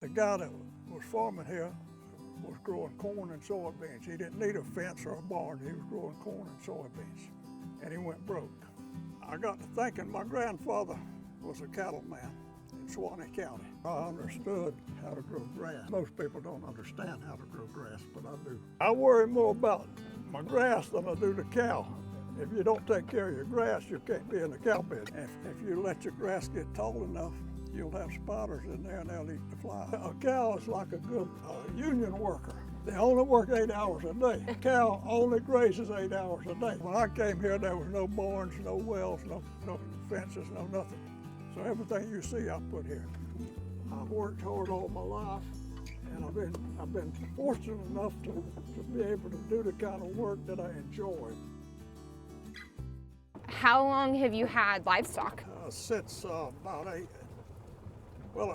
The guy that was farming here was growing corn and soybeans. He didn't need a fence or a barn. He was growing corn and soybeans, and he went broke. I got to thinking my grandfather was a cattleman in Suwannee County. I understood how to grow grass. Most people don't understand how to grow grass, but I do. I worry more about my grass than I do the cow. If you don't take care of your grass, you can't be in the cow bed. If you let your grass get tall enough, you'll have spiders in there and they'll eat the fly. A cow is like a good union worker. They only work 8 hours a day. A cow only grazes 8 hours a day. When I came here, there was no barns, no wells, no fences, no nothing. So everything you see, I put here. I've worked hard all my life, and I've been fortunate enough to be able to do the kind of work that I enjoy. How long have you had livestock? Since about 8. Well,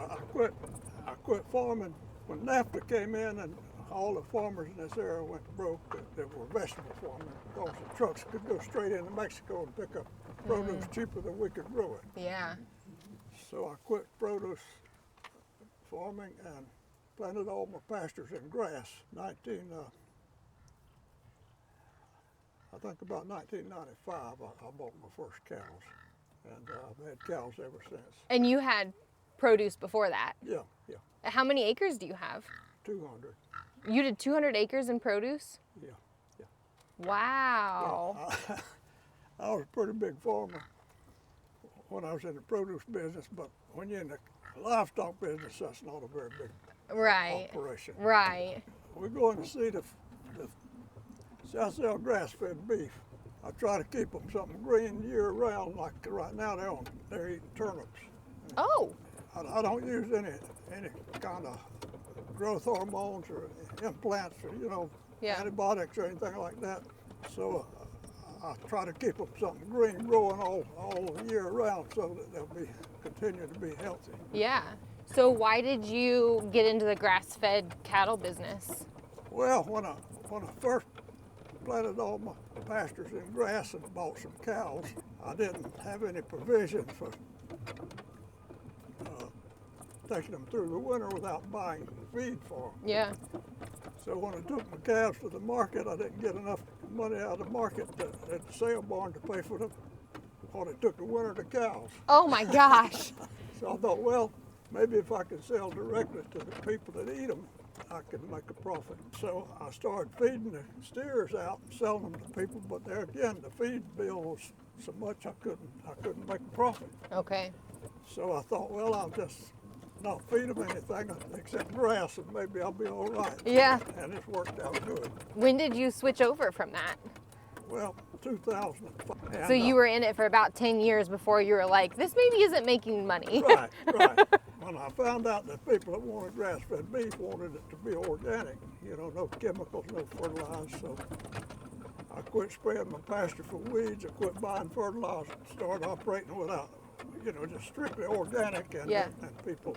I quit farming when NAFTA came in, and all the farmers in this area went broke that were vegetable farming, because the trucks could go straight into Mexico and pick up produce cheaper than we could grow it. Yeah. So I quit produce farming and planted all my pastures in grass. I think about 1995, I bought my first cows, and I've had cows ever since. And you had produce before that? Yeah. How many acres do you have? 200. You did 200 acres in produce? Yeah. Wow. Yeah, I was a pretty big farmer when I was in the produce business, but when you're in the livestock business, that's not a very big operation. Right. We're going to see I sell grass-fed beef. I try to keep them something green year-round. Like right now, they're eating turnips. Oh. I don't use any kind of growth hormones or implants or antibiotics or anything like that. So I try to keep them something green growing all year round so that they'll continue to be healthy. Yeah. So why did you get into the grass-fed cattle business? Well, when I first planted all my pastures in grass and bought some cows, I didn't have any provision for taking them through the winter without buying feed for them. Yeah. So when I took my calves to the market, I didn't get enough money out of the market at the sale barn to pay for what it took to winter the cows. Oh my gosh. So I thought, well, maybe if I could sell directly to the people that eat them, I could make a profit. So I started feeding the steers out and selling them to people, but there again, the feed bill was so much I couldn't make a profit. Okay. So I thought, well, I'll just not feed them anything except grass, and maybe I'll be all right. Yeah. And it's worked out good. When did you switch over from that? Well, 2005. So you were in it for about 10 years before you were like, this maybe isn't making money. Right. When I found out that people that wanted grass-fed beef wanted it to be organic, no chemicals, no fertilizer, so I quit spraying my pasture for weeds, I quit buying fertilizer, and started operating without, just strictly organic, and people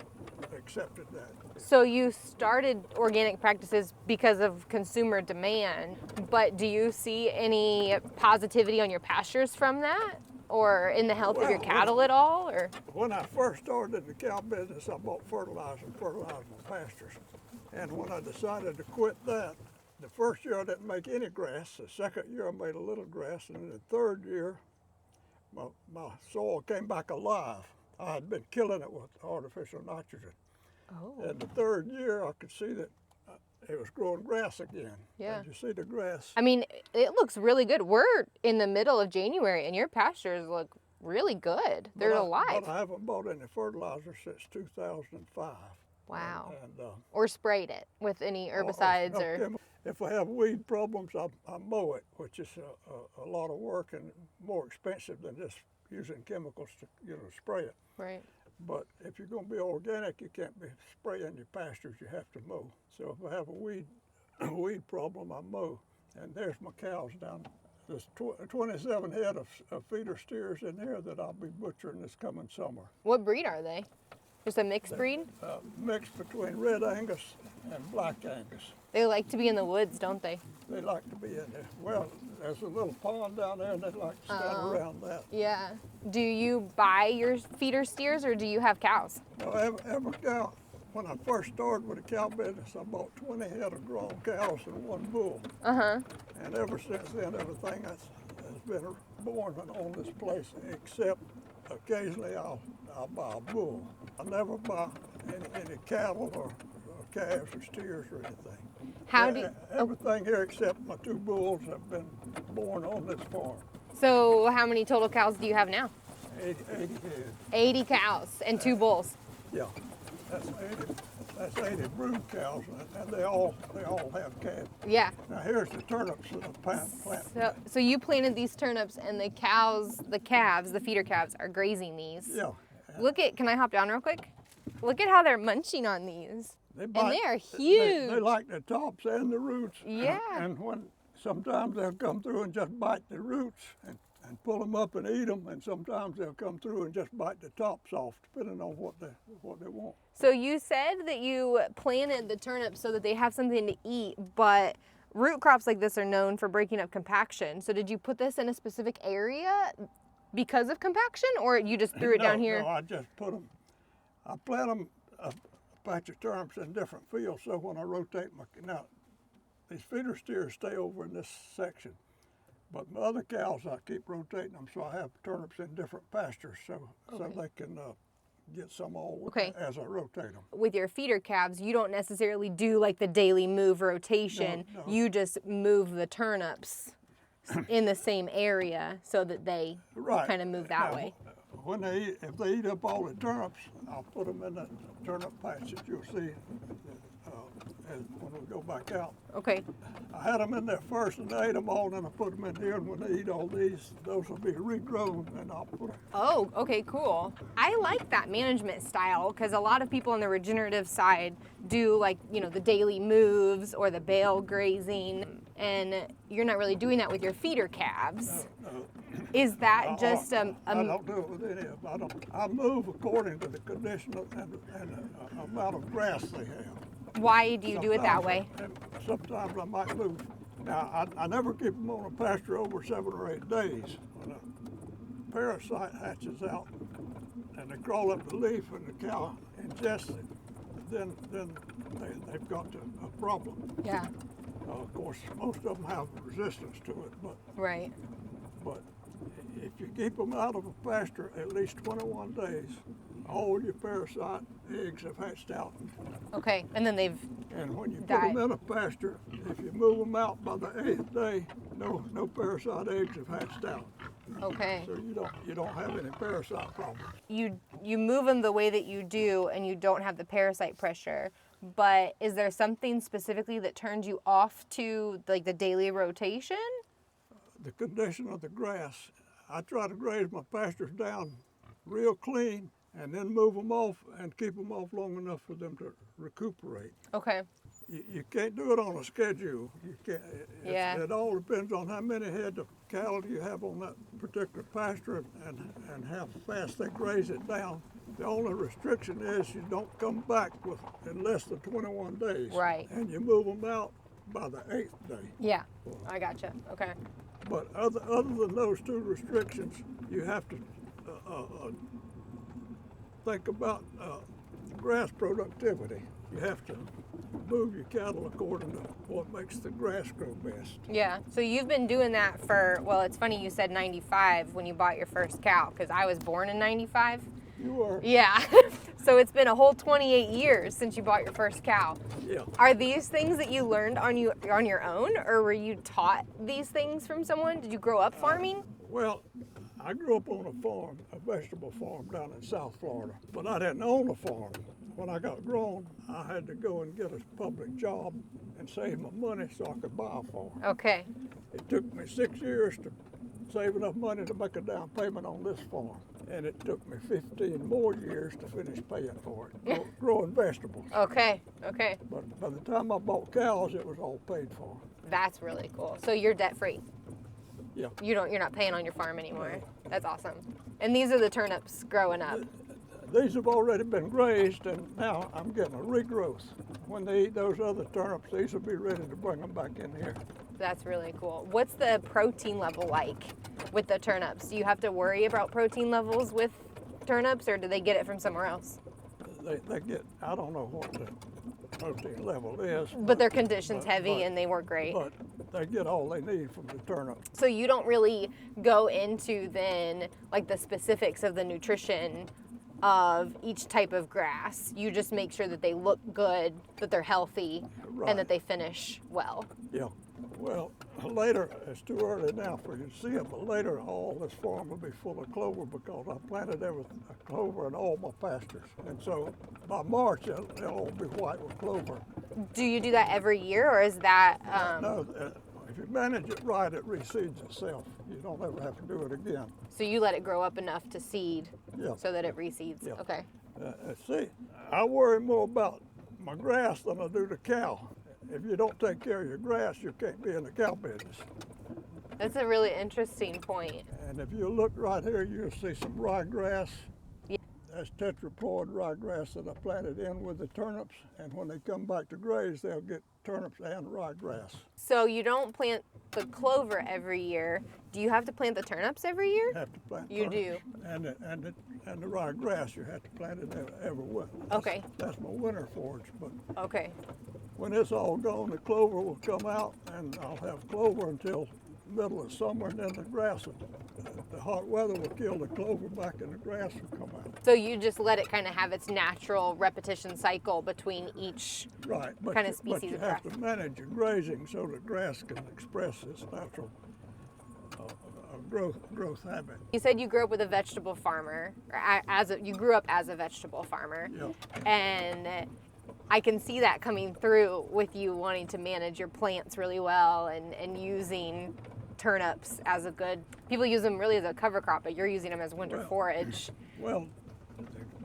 accepted that. So you started organic practices because of consumer demand, but do you see any positivity on your pastures from that? Or in the health of your cattle at all? Or when I first started in the cow business, I bought fertilizer and fertilized my pastures. And when I decided to quit that, the first year I didn't make any grass. The second year I made a little grass, and then the third year my soil came back alive. I had been killing it with artificial nitrogen. Oh. And the third year I could see that it was growing grass again. Yeah. And you see the grass. I mean, it looks really good. We're in the middle of January and your pastures look really good. They're alive. But I haven't bought any fertilizer since 2005. Wow. And or sprayed it with any herbicides or... If I have weed problems, I mow it, which is a lot of work and more expensive than just using chemicals to spray it. Right. But if you're going to be organic, you can't be spraying your pastures. You have to mow. So if I have a weed problem, I mow. And there's my cows down. There's 27 head of feeder steers in here that I'll be butchering this coming summer. What breed are they? Just a mixed breed? Mixed between Red Angus and Black Angus. They like to be in the woods, don't they? They like to be in there. Well, there's a little pond down there, and they like to stand around that. Yeah. Do you buy your feeder steers, or do you have cows? No, every cow, when I first started with the cow business, I bought 20 head of grown cows and 1 bull. Uh-huh. And ever since then, everything has been born on this place, except occasionally I'll buy a bull. I never buy any cattle or calves or steers or anything. How do you, Everything here except my 2 bulls have been born on this farm. so how many total cows do you have now? 80 head. 80 cows and 2 bulls. Yeah, that's 80 brood cows, and they all have calves. Yeah. Now here's the turnips that I planted. So you planted these turnips and the calves, the calves, the feeder calves are grazing these. Yeah. Look at, can I hop down real quick? Look at how they're munching on these. And they are huge. They like the tops and the roots. Yeah. And when sometimes they'll come through and just bite the roots and pull them up and eat them, and sometimes they'll come through and just bite the tops off, depending on what they want. So you said that you planted the turnips so that they have something to eat, but root crops like this are known for breaking up compaction. So did you put this in a specific area because of compaction, or you just threw it down here? No, I just put them. I plant them a patch of turnips in different fields, so when I rotate now these feeder steers stay over in this section. But my other cows, I keep rotating them, so I have turnips in different pastures, so they can get some all as I rotate them. With your feeder calves, you don't necessarily do like the daily move rotation. No. You just move the turnips in the same area so that they kind of move that way. When if they eat up all the turnips, I'll put them in the turnip patch that you'll see when we go back out. Okay. I had them in there first, and they ate them all, and then I put them in here, and when they eat all these, those will be regrown, and I'll put them. Oh, okay, cool. I like that management style because a lot of people on the regenerative side do like, you know, the daily moves or the bale grazing, and you're not really doing that with your feeder calves. No. Is that just I don't do it with any of them. I move according to the condition and amount of grass they have. Why do you do it that way? Sometimes I might move. Now, I never keep them on a pasture over 7 or 8 days. When a parasite hatches out and they crawl up the leaf and the cow ingests it, then they've got a problem. Yeah. Of course, most of them have resistance to it, but if you keep them out of a pasture at least 21 days, all your parasite eggs have hatched out. Okay, and then they've And when you put died. them in a pasture, if you move them out by the 8th day, no parasite eggs have hatched out. Okay. So you don't have any parasite problems. You move them the way that you do, and you don't have the parasite pressure. But is there something specifically that turns you off to like the daily rotation? The condition of the grass. I try to graze my pastures down real clean, and then move them off and keep them off long enough for them to recuperate. Okay. You can't do it on a schedule. You can't. It all depends on how many head of cattle you have on that particular pasture and how fast they graze it down. The only restriction is you don't come back in less than 21 days. Right. And you move them out by the 8th day. Yeah, I gotcha. Okay. But other than those 2 restrictions, you have to think about grass productivity. You have to move your cattle according to what makes the grass grow best. Yeah, so you've been doing that for, well, it's funny you said 95 when you bought your first cow, because I was born in 95. You were? Yeah, so it's been a whole 28 years since you bought your first cow. Yeah. Are these things that you learned on your own, or were you taught these things from someone? Did you grow up farming? Well, I grew up on a farm, a vegetable farm down in South Florida, but I didn't own a farm. When I got grown, I had to go and get a public job and save my money so I could buy a farm. Okay. It took me 6 years to save enough money to make a down payment on this farm, and it took me 15 more years to finish paying for it, growing vegetables. Okay, okay. But by the time I bought cows, it was all paid for. That's really cool. So you're debt free. Yeah. You're not paying on your farm anymore. That's awesome. And these are the turnips growing up. These have already been grazed, and now I'm getting a regrowth. When they eat those other turnips, these will be ready to bring them back in here. That's really cool. What's the protein level like with the turnips? Do you have to worry about protein levels with turnips, or do they get it from somewhere else? they get, I don't know what the protein level is. But their condition's heavy and they work great. But they get all they need from the turnip. So you don't really go into then like the specifics of the nutrition of each type of grass. You just make sure that they look good, that they're healthy, Right. and that they finish well. Yeah. Well, later, it's too early now for you to see it, but later all this farm will be full of clover because I planted everything, clover in all my pastures. And so by March, they'll all be white with clover. Do you do that every year, or is that? No, if you manage it right, it reseeds itself. You don't ever have to do it again. So you let it grow up enough to seed, Yeah. so that it reseeds. Yeah. Okay. See, I worry more about my grass than I do the cow. If you don't take care of your grass, you can't be in the cow business. That's a really interesting point. And if you look right here, you'll see some ryegrass. Yeah. That's tetraploid ryegrass that I planted in with the turnips. And when they come back to graze, they'll get turnips and ryegrass. So you don't plant the clover every year. Do you have to plant the turnips every year? You have to plant You turnips. And the ryegrass, you have to plant it every winter. Okay. That's my winter forage. But Okay. when it's all gone, the clover will come out, and I'll have clover until middle of summer, and then the grass, the hot weather will kill the clover back, and the grass will come out. So you just let it kind of have its natural repetition cycle between each Right, but kind of you, but species you of have grass. to manage your grazing so the grass can express its natural growth habit. You said you grew up with a vegetable farmer, or you grew up as a vegetable farmer, Yeah. and I can see that coming through with you wanting to manage your plants really well and using turnips as a good. People use them really as a cover crop, but you're using them as winter Well, forage. Well,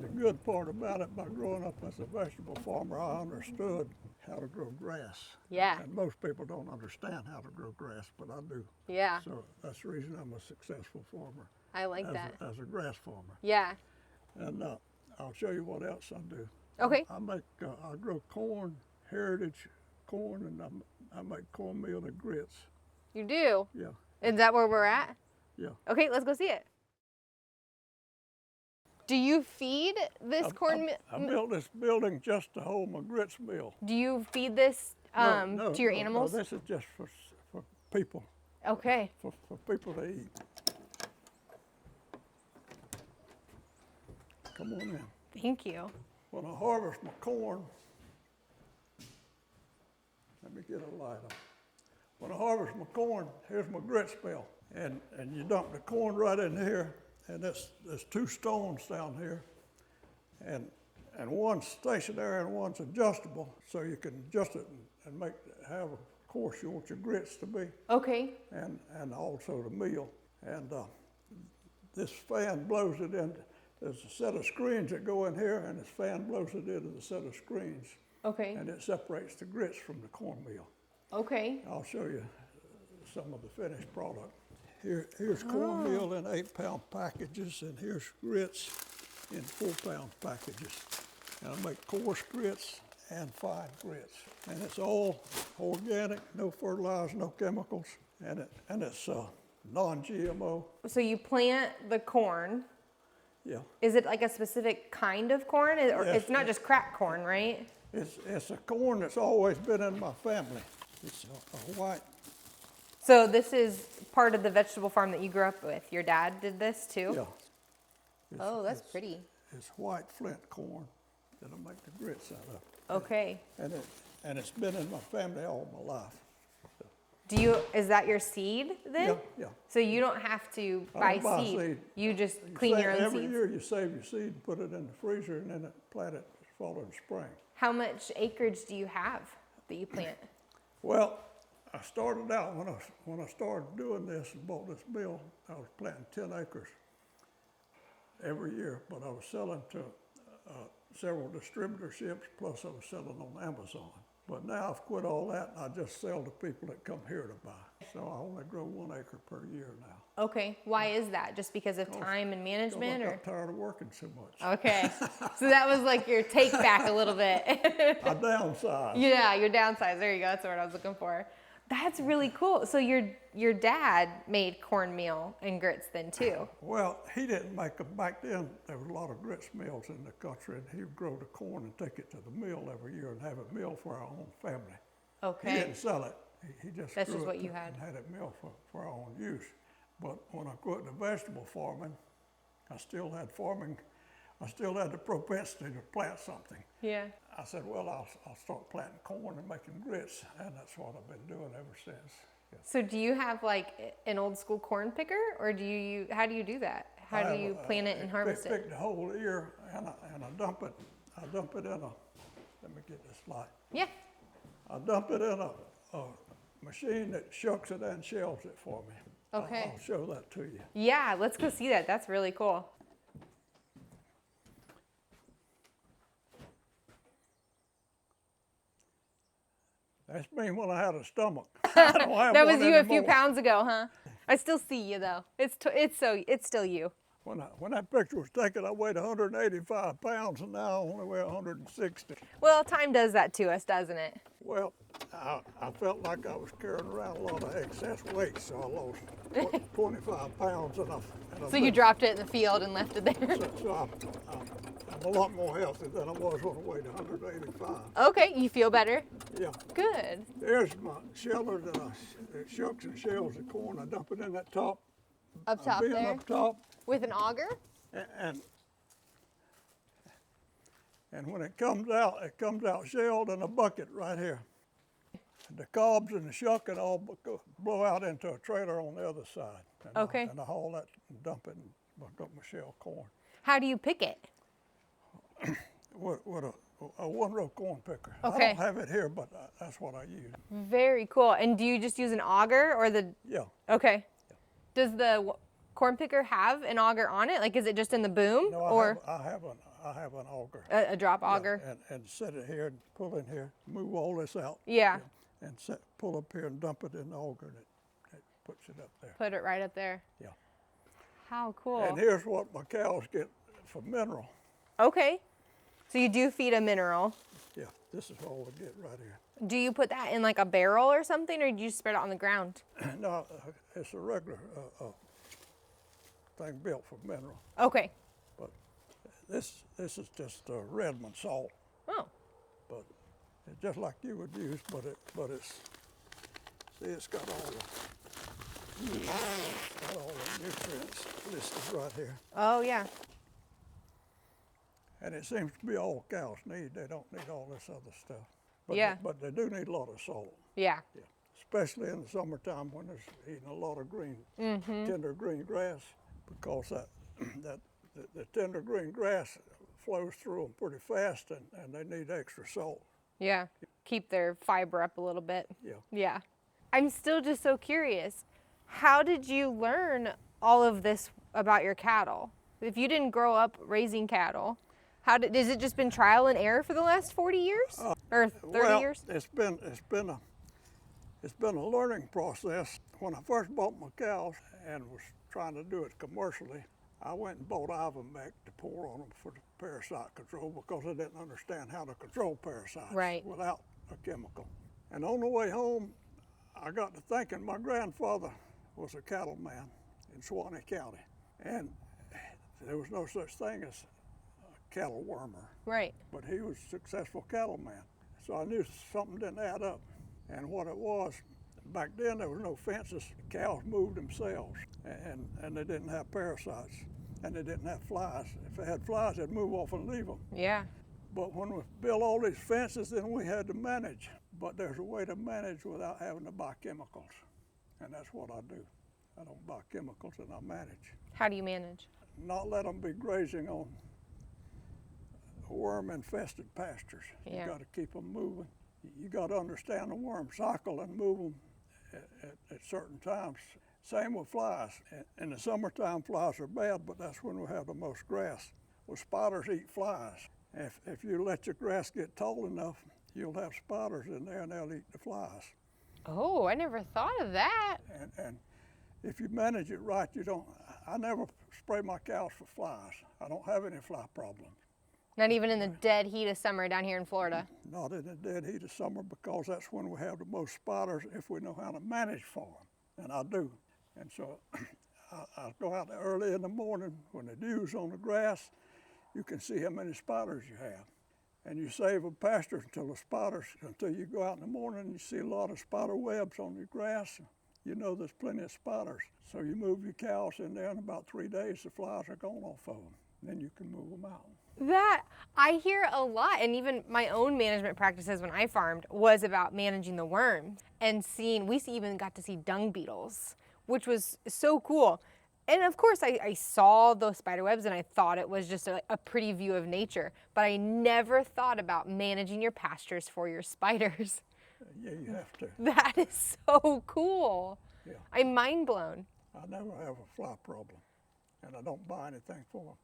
the good part about it, by growing up as a vegetable farmer, I understood how to grow grass. Yeah. And most people don't understand how to grow grass, but I do. Yeah, So that's the reason I'm a successful farmer. I like as that. as a grass farmer. Yeah. And I'll show you what else I do. Okay. I grow corn, heritage corn, and I make cornmeal and grits. You do? Yeah, Is that where we're at? yeah. Okay, let's go see it. Do you feed this corn? I built this building just to hold my grits mill. Do you feed this No, to your no, animals? No, this is just for people, Okay. for people to eat. Come on in. Thank you. When I harvest my corn, let me get a light on. When I harvest my corn, here's my grits mill. And you dump the corn right in here, and there's 2 stones down here. And one's stationary and one's adjustable, so you can adjust it and have a course you want your grits to be, Okay. and also the meal. And this fan blows it in. There's a set of screens that go in here, and this fan blows it into the set of screens, Okay. and it separates the grits from the cornmeal. Okay. I'll show you some of the finished product. Here's cornmeal in 8-pound packages, and here's grits in 4-pound packages. And I make coarse grits and fine grits. And it's all organic, no fertilizer, no chemicals, and it's non-GMO. So you plant the corn. Yeah, Is it like a specific kind of corn? Or Yes, it's not just cracked corn, right? it's a corn that's always been in my family. It's a white. So this is part of the vegetable farm that you grew up with. Your dad did this too? Yeah. Oh, that's pretty. It's white flint corn that I make the grits out of. Okay. And it's been in my family all my life. Is that your seed then? Yeah, yeah. So you don't have to I buy don't buy seed. seed. You just clean your own Every seeds. year you save your seed, put it in the freezer, and then plant it fall in spring. How much acreage do you have that you plant? Well, I started out when I started doing this and bought this mill, I was planting 10 acres every year, but I was selling to several distributorships, plus I was selling on Amazon. But now I've quit all that, and I just sell to people that come here to buy. So I only grow 1 acre per year now. Okay. Why is that? Just because of time and management, I or? got tired of working so much. Okay. So that was like your take back a little bit. I downsized. Yeah, your downsize. There you go. That's the word I was looking for. That's really cool. So your dad made cornmeal and grits then too. Well, he didn't make them. Back then, there was a lot of grits mills in the country, and he would grow the corn and take it to the mill every year and have it milled for our own family. Okay. He didn't sell it. He just That's grew just what it you had. and had it milled for our own use. But when I quit the vegetable farming, I still had the propensity to plant something. Yeah. I said, well, I'll start planting corn and making grits, and that's what I've been doing ever since. Yeah. So do you have like an old school corn picker, or how do you do that? How do you plant it and harvest it? I pick the whole ear and I dump it. I dump it in let me get this light. Yeah. I dump it in a machine that shucks it and shells it for me. Okay. I'll show that to you. Yeah, let's go see that. That's really cool. That's me when I had a stomach. I don't have That was one you a few anymore. pounds ago, huh? I still see you though. It's still you. When that picture was taken, I weighed 185 pounds, and now I only weigh 160. Well, time does that to us, doesn't it? Well, I felt like I was carrying around a lot of excess weight, so I lost 25 pounds. So you dropped it in the field and left it there. So I'm a lot more healthy than I was when I weighed 185. Okay, you feel better? Yeah. Good. There's my sheller that shucks and shells the corn. I dump it in that top. Up top bin there? Up top. With an auger? And when it comes out shelled in a bucket right here. The cobs and the shucking all blow out into a trailer on the other side. And Okay. I haul that and dump it and buck up my shell corn. How do you pick it? With a one-row corn picker. Okay. I don't have it here, but that's what I use. Very cool. And do you just use an auger or the? Yeah. Okay. Does the corn picker have an auger on it? Like, is it just in the boom? No, or I have an auger. a drop auger? Yeah, and set it here and pull in here, move all this out. Yeah. And pull up here and dump it in the auger, and it puts it up there. Put it right up there. Yeah. How cool. And here's what my cows get for mineral. Okay. So you do feed a mineral. Yeah, this is all they get right here. Do you put that in like a barrel or something, or do you spread it on the ground? No, it's a regular thing built for mineral. Okay. But this is just Redmond salt. Oh. But it's just like you would use, but it's got all the nutrients listed right here. Oh yeah. And it seems to be all cows need. They don't need all this other stuff. But Yeah. but they do need a lot of salt. Yeah. Yeah. Especially in the summertime when there's eating a lot of tender green grass, because the tender green grass flows through them pretty fast, and they need extra salt. Yeah. Keep their fiber up a little bit. Yeah. Yeah. I'm still just so curious. How did you learn all of this about your cattle? If you didn't grow up raising cattle, has it just been trial and error for the last 40 years or 30 years? It's been a learning process. When I first bought my cows and was trying to do it commercially, I went and bought Ivomec to pour on them for the parasite control, because I didn't understand how to control parasites without a chemical. And on the way home, I got to thinking my grandfather was a cattleman in Suwannee County, and there was no such thing as a cattle wormer. Right. But he was a successful cattleman. So I knew something didn't add up. And what it was, back then there was no fences. The cows moved themselves, and they didn't have parasites, and they didn't have flies. If they had flies, they'd move off and leave them. Yeah. But when we built all these fences, then we had to manage. But there's a way to manage without having to buy chemicals. And that's what I do. I don't buy chemicals, and I manage. How do you manage? Not let them be grazing on worm-infested pastures. Yeah. You got to keep them moving. You got to understand the worm cycle and move them at certain times. Same with flies. In the summertime, flies are bad, but that's when we have the most grass. Well, spiders eat flies. If you let your grass get tall enough, you'll have spiders in there, and they'll eat the flies. Oh, I never thought of that. And if you manage it right, I never spray my cows for flies. I don't have any fly problems. Not even in the dead heat of summer down here in Florida. Not in the dead heat of summer, because that's when we have the most spiders if we know how to manage for them, and I do. And so I go out there early in the morning when the dew's on the grass. You can see how many spiders you have. And you save a pasture until you go out in the morning and you see a lot of spider webs on the grass. You know there's plenty of spiders. So you move your cows in there, in about 3 days the flies are gone off of them. Then you can move them out. That I hear a lot, and even my own management practices when I farmed was about managing the worms and we even got to see dung beetles, which was so cool. And of course I saw those spider webs and I thought it was just a pretty view of nature, but I never thought about managing your pastures for your spiders. Yeah, you have to. That is so cool. Yeah. I'm mind blown. I never have a fly problem, and I don't buy anything for them.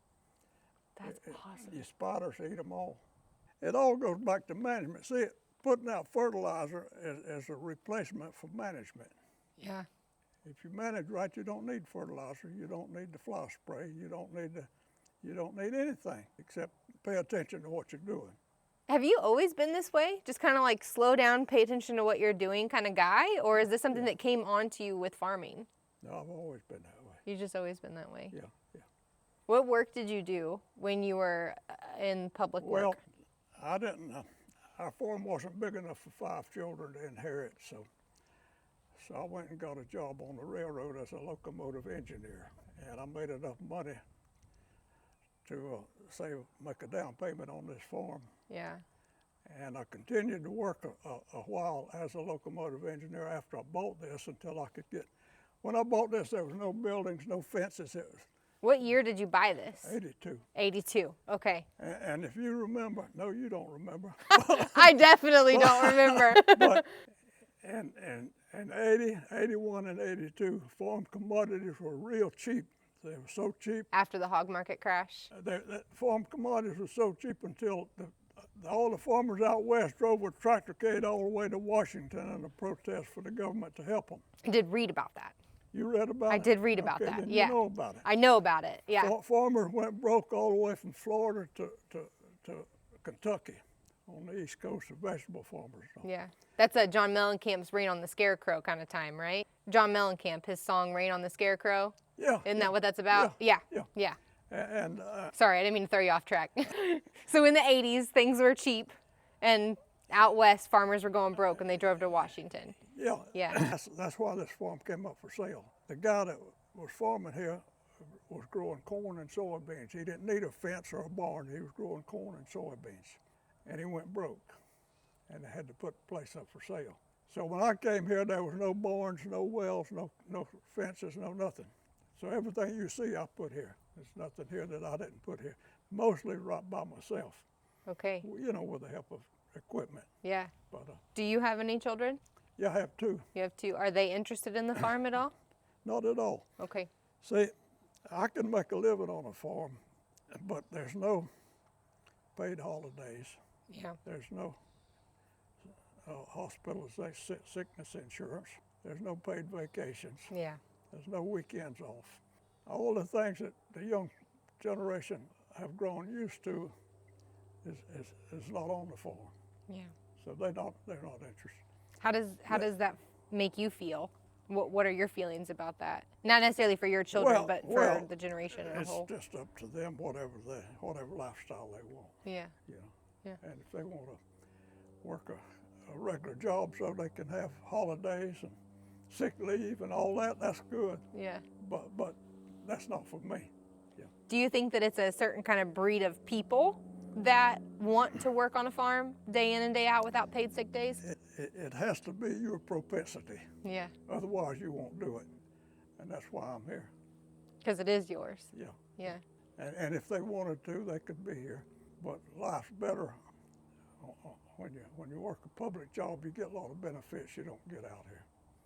That's awesome. Your spiders eat them all. It all goes back to management. See, putting out fertilizer is a replacement for management. Yeah. If you manage right, you don't need fertilizer. You don't need the fly spray. You don't need anything except pay attention to what you're doing. Have you always been this way? Just kind of like slow down, pay attention to what you're doing kind of guy? Or is this something that came on to you with farming? No, I've always been that way. You've just always been that way? Yeah, yeah. What work did you do when you were in public work? Well, I didn't. Our farm wasn't big enough for 5 children to inherit, so I went and got a job on the railroad as a locomotive engineer, and I made enough money to make a down payment on this farm. Yeah. And I continued to work a while as a locomotive engineer after I bought this until I could get. When I bought this, there was no buildings, no fences. It was What year did you buy this? 82. 82, okay. And if you remember, no, you don't remember. I definitely don't remember. But in 80, 81, and 82, farm commodities were real cheap. They were so cheap. After the hog market crash? Farm commodities were so cheap until all the farmers out west drove with tractorcade all the way to Washington in a protest for the government to help them. I did read about that. You read about it? I did read about that, then yeah. You know about it. I know about it, yeah. Farmers went broke all the way from Florida to Kentucky on the East Coast of vegetable farmers. Yeah, that's a John Mellencamp's Rain on the Scarecrow kind of time, right? John Mellencamp, his song Rain on the Scarecrow. Yeah. Isn't that what that's about? Yeah. And sorry, I didn't mean to throw you off track. So in the 80s, things were cheap, and out west, farmers were going broke, and they drove to Washington. yeah. That's why this farm came up for sale. The guy that was farming here was growing corn and soybeans. He didn't need a fence or a barn. He was growing corn and soybeans, and he went broke, and they had to put the place up for sale. So when I came here, there was no barns, no wells, no fences, no nothing. So everything you see, I put here. There's nothing here that I didn't put here. Mostly right by myself. Okay. You know, with the help of equipment. Yeah. But do you have any children? yeah, I have 2. You have 2. Are they interested in the farm at all? Not at all. Okay. See, I can make a living on a farm, but there's no paid holidays. Yeah. There's no hospitalization, sickness insurance. There's no paid vacations. Yeah. There's no weekends off. All the things that the young generation have grown used to is not on the farm. Yeah. So they're not interested. How does that make you feel? What are your feelings about that? Not necessarily for your children, but for the generation as a whole. It's just up to them, whatever lifestyle they want. Yeah. You know. Yeah. And if they want to work a regular job so they can have holidays and sick leave and all that, that's good. Yeah. But that's not for me. Yeah. Do you think that it's a certain kind of breed of people that want to work on a farm day in and day out without paid sick days? It has to be your propensity. Yeah. Otherwise, you won't do it. And that's why I'm here. Because it is yours. Yeah. Yeah. And if they wanted to, they could be here. But life's better when you work a public job. You get a lot of benefits you don't get out here.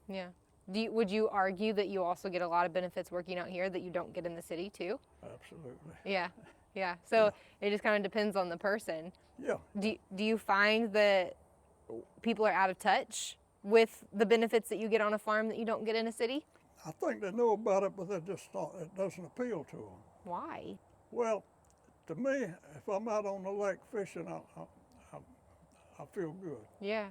Yeah. Would you argue that you also get a lot of benefits working out here that you don't get in the city too? Absolutely. Yeah. Yeah. So it just kind of depends on the person. Yeah. Do you find that people are out of touch with the benefits that you get on a farm that you don't get in a city? I think they know about it, but they're just not, it doesn't appeal to them. Why? Well, to me, if I'm out on the lake fishing, I feel good. Yeah.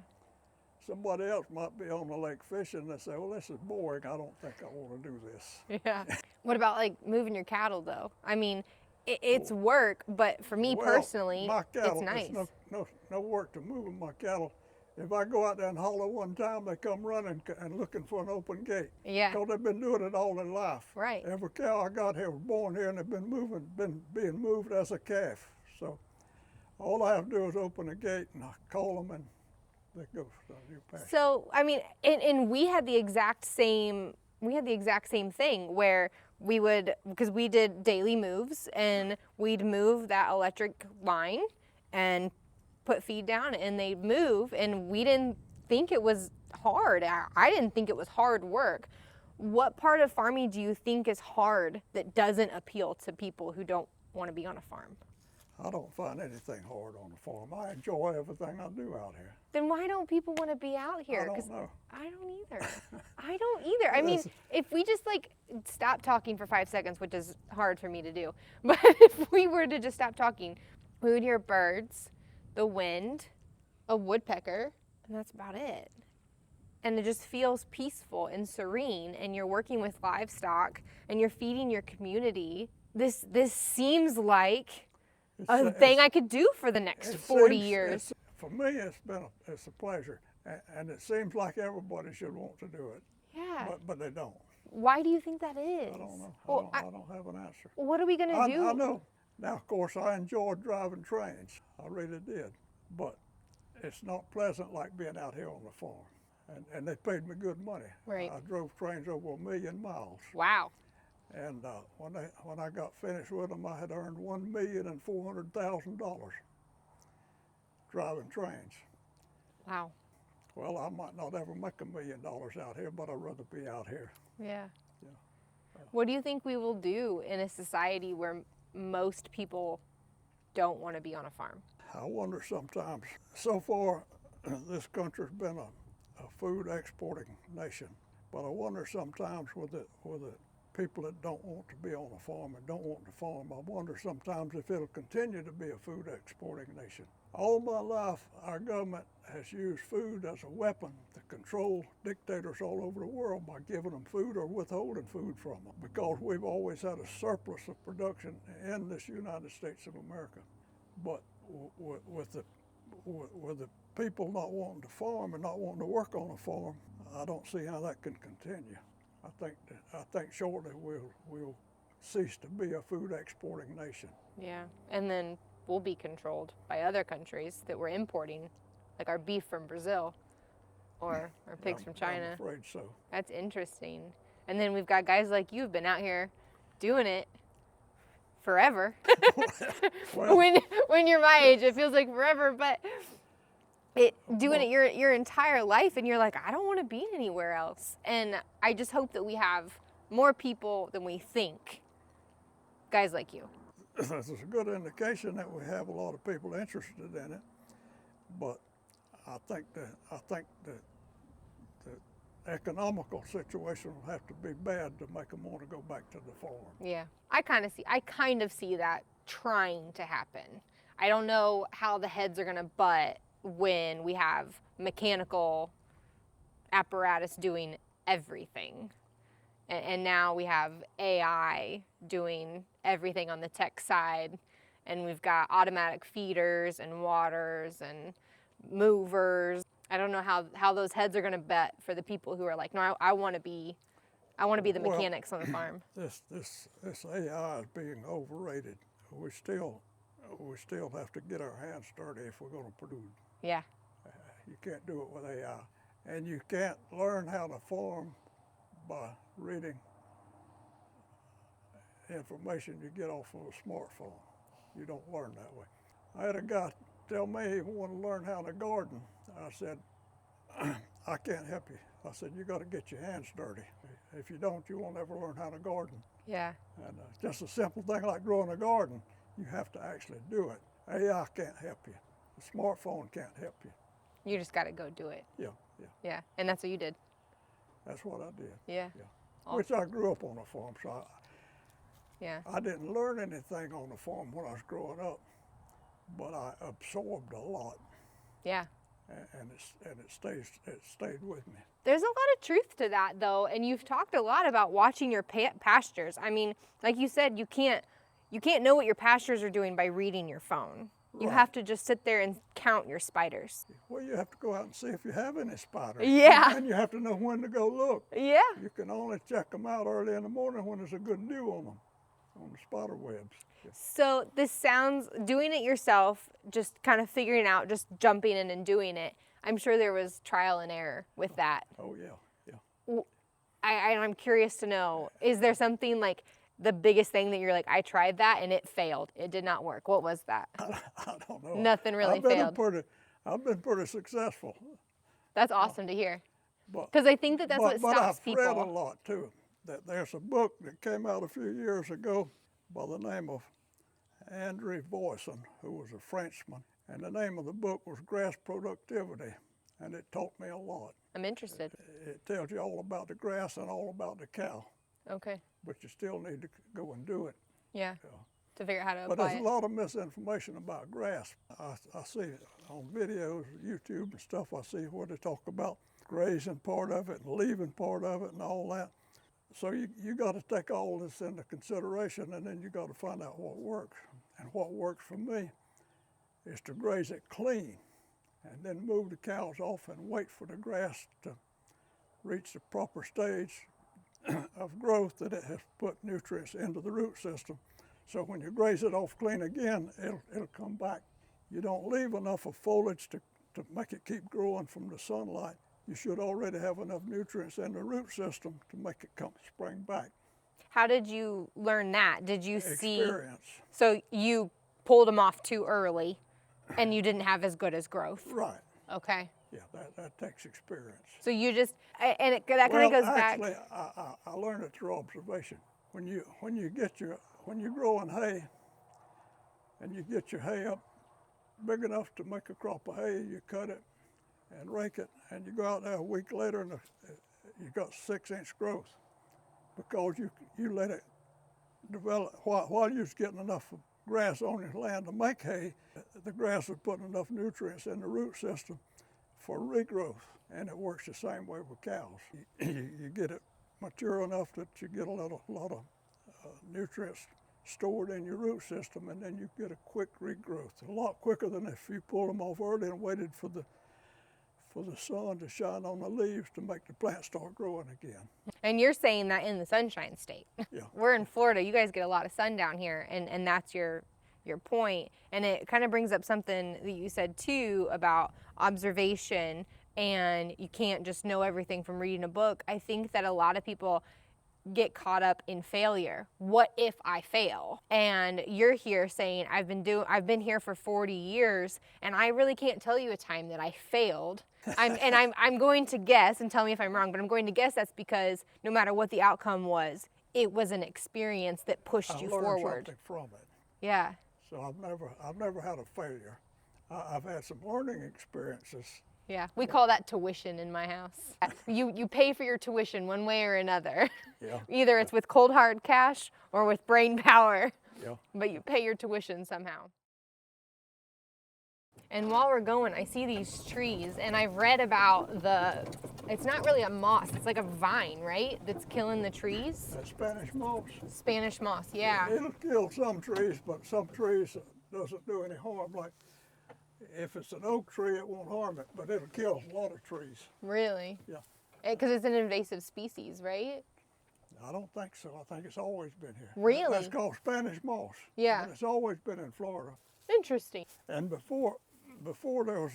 Somebody else might be on the lake fishing and they say, well, this is boring. I don't think I want to do this. Yeah. What about like moving your cattle though? I mean, it's work, but for me Well, personally, my cattle, it's nice. It's no work to moving my cattle. If I go out there and holler one time, they come running and looking for an open gate. Yeah. Because they've been doing it all their life. Right. Every cow I got here was born here and they've been being moved as a calf. So all I have to do is open a gate and I call them and they go to the new pasture. So, I mean, and we had the exact same thing where we would, because we did daily moves and we'd move that electric line and put feed down and they'd move, and we didn't think it was hard. I didn't think it was hard work. What part of farming do you think is hard that doesn't appeal to people who don't want to be on a farm? I don't find anything hard on the farm. I enjoy everything I do out here. Then why don't people want to be out here? I don't know. I don't either. I don't either. I mean, if we just like stop talking for 5 seconds, which is hard for me to do, but if we were to just stop talking, we would hear birds, the wind, a woodpecker, and that's about it. And it just feels peaceful and serene, and you're working with livestock and you're feeding your community. This seems like a thing I could do for the next 40 years. For me, it's a pleasure, and it seems like everybody should want to do it. Yeah. But they don't. Why do you think that is? I don't know. Well, I don't have an answer. What are we gonna do? I know. Now, of course, I enjoyed driving trains. I really did. But it's not pleasant like being out here on the farm. And they paid me good money. Right. I drove trains over 1 million miles. Wow. And when I got finished with them, I had earned $1,400,000 driving trains. Wow. Well, I might not ever make $1 million out here, but I'd rather be out here. Yeah. Yeah. What do you think we will do in a society where most people don't want to be on a farm? I wonder sometimes. So far, this country's been a food exporting nation, but I wonder sometimes with the people that don't want to be on a farm and don't want to farm, I wonder sometimes if it'll continue to be a food exporting nation. All my life, our government has used food as a weapon to control dictators all over the world by giving them food or withholding food from them, because we've always had a surplus of production in this United States of America. But with the people not wanting to farm and not wanting to work on a farm, I don't see how that can continue. I think shortly we'll cease to be a food exporting nation. Yeah, and then we'll be controlled by other countries that we're importing, like our beef from Brazil or our pigs from China. I'm afraid so. That's interesting. And then we've got guys like you who've been out here doing it forever. Well, when you're my age, it feels like forever, but doing it your entire life, and you're like, I don't want to be anywhere else. And I just hope that we have more people than we think, guys like you. It's a good indication that we have a lot of people interested in it, but I think the economical situation will have to be bad to make them want to go back to the farm. Yeah, I kind of see that trying to happen. I don't know how the heads are gonna butt when we have mechanical apparatus doing everything. And now we have AI doing everything on the tech side, and we've got automatic feeders and waters and movers. I don't know how those heads are gonna bet for the people who are like, no, I want to be the mechanics on the farm. This AI is being overrated. We still have to get our hands dirty if we're going to produce. Yeah. You can't do it with AI, and you can't learn how to farm by reading information you get off of a smartphone. You don't learn that way. I had a guy tell me he wanted to learn how to garden. I said, I can't help you. I said, you got to get your hands dirty. If you don't, you won't ever learn how to garden. Yeah. And just a simple thing like growing a garden, you have to actually do it. AI can't help you. The smartphone can't help you. You just got to go do it. Yeah. Yeah, and that's what you did. That's what I did. Yeah. Which I grew up on a farm, so Yeah. I didn't learn anything on the farm when I was growing up, but I absorbed a lot, Yeah. and it stayed with me. There's a lot of truth to that, though, and you've talked a lot about watching your pastures. I mean, like you said, you can't know what your pastures are doing by reading your phone. You Right. have to just sit there and count your spiders. Well, you have to go out and see if you have any spiders. Yeah. And you have to know when to go look. Yeah. You can only check them out early in the morning when there's a good dew on them, on the spider webs. So this sounds, doing it yourself, just kind of figuring out, just jumping in and doing it. I'm sure there was trial and error with that. Oh, yeah, yeah. I'm curious to know, is there something like the biggest thing that you're like, I tried that and it failed. It did not work. What was that? I don't know. Nothing really failed. I've been pretty successful. That's awesome to hear. But Because I think that's what stops I've people. read a lot too. There's a book that came out a few years ago by the name of Andrew Voisin, who was a Frenchman. And the name of the book was Grass Productivity. And it taught me a lot. I'm interested. It tells you all about the grass and all about the cow. Okay. But you still need to go and do it. Yeah. Yeah. To figure out how to But apply there's it. a lot of misinformation about grass. I see it on videos, YouTube and stuff. I see where they talk about grazing part of it and leaving part of it and all that. So you got to take all this into consideration, and then you got to find out what works. And what works for me is to graze it clean and then move the cows off and wait for the grass to reach the proper stage of growth that it has put nutrients into the root system. So when you graze it off clean again, it'll come back. You don't leave enough of foliage to make it keep growing from the sunlight. You should already have enough nutrients in the root system to make it spring back. How did you learn that? Did you see? Experience. So you pulled them off too early and you didn't have as good as growth. Right. Okay. Yeah, that takes experience. So you just, and that kind of goes back. Actually, I learned it through observation. When you're growing hay, and you get your hay up big enough to make a crop of hay, you cut it and rake it, and you go out there a week later and you got 6-inch growth because you let it develop. While you're getting enough grass on your land to make hay, the grass was putting enough nutrients in the root system for regrowth, and it works the same way with cows. You get it mature enough that you get a lot of nutrients stored in your root system, and then you get a quick regrowth, a lot quicker than if you pull them off early and waited for the sun to shine on the leaves to make the plant start growing again. And you're saying that in the Sunshine State. Yeah. We're in Florida. You guys get a lot of sun down here, and that's your point. And it kind of brings up something that you said too about observation, and you can't just know everything from reading a book. I think that a lot of people get caught up in failure. What if I fail? And you're here saying, I've been here for 40 years and I really can't tell you a time that I failed. I'm going to guess, and tell me if I'm wrong, but I'm going to guess that's because no matter what the outcome was, it was an experience that pushed you forward. I learned something from it. Yeah. So I've never had a failure. I've had some learning experiences. Yeah, we call that tuition in my house. You pay for your tuition one way or another. Yeah. Either it's with cold hard cash or with brain power. Yeah. But you pay your tuition somehow. And while we're going, I see these trees, and I've read about it's not really a moss, it's like a vine, right? That's killing the trees. That Spanish moss. Spanish moss, yeah. It'll kill some trees, but some trees doesn't do any harm. Like if it's an oak tree, it won't harm it, but it'll kill a lot of trees. Really? Yeah. Because it's an invasive species, right? I don't think so. I think it's always been here. Really? That's called Spanish moss. Yeah. But it's always been in Florida. Interesting. And before there was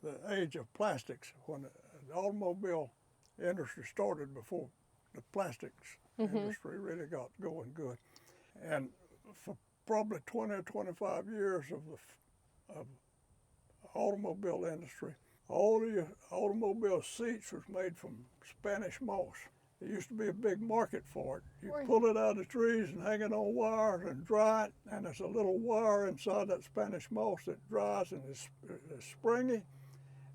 the age of plastics, when the automobile industry started, before the plastics industry really got going good. And for probably 20 or 25 years of the automobile industry, all the automobile seats was made from Spanish moss. There used to be a big market for it. You pull it out of the trees and hang it on wires and dry it, and there's a little wire inside that Spanish moss that dries and is springy,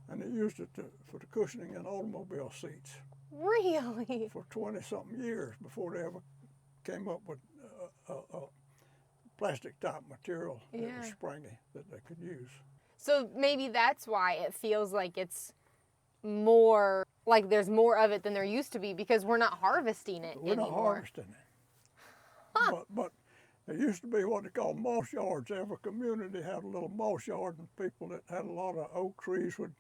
and they used it for the cushioning in automobile seats. Really? For 20-something years before they ever came up with a plastic type material that was Yeah. springy that they could use. So maybe that's why it feels like it's more, like there's more of it than there used to be because we're not harvesting it We're not anymore. harvesting it. But there used to be what they call moss yards. Every community had a little moss yard, and people that had a lot of oak trees would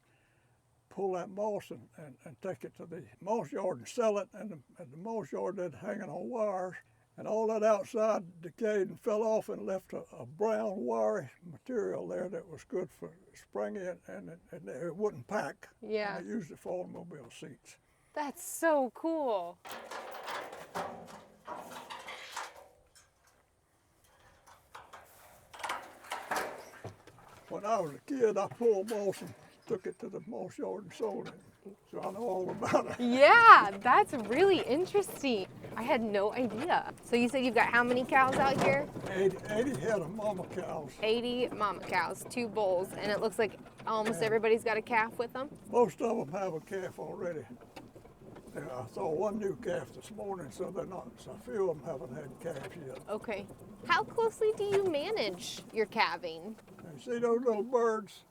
pull that moss and take it to the moss yard and sell it. And the moss yard, they'd hang it on wires. And all that outside decayed and fell off and left a brown, wiry material there that was good for springy, and it wouldn't pack. Yeah. And they used it for automobile seats. That's so cool. When I was a kid, I pulled moss and took it to the moss yard and sold it. So I know all about it. Yeah, that's really interesting. I had no idea. So you said you've got how many cows out here? 80 head of mama cows. 80 mama cows, 2 bulls, and it looks like almost everybody's got a calf with them. Most of them have a calf already. And I saw one new calf this morning, so they're not. So a few of them haven't had calves yet. Okay. How closely do you manage your calving? And you see those little birds?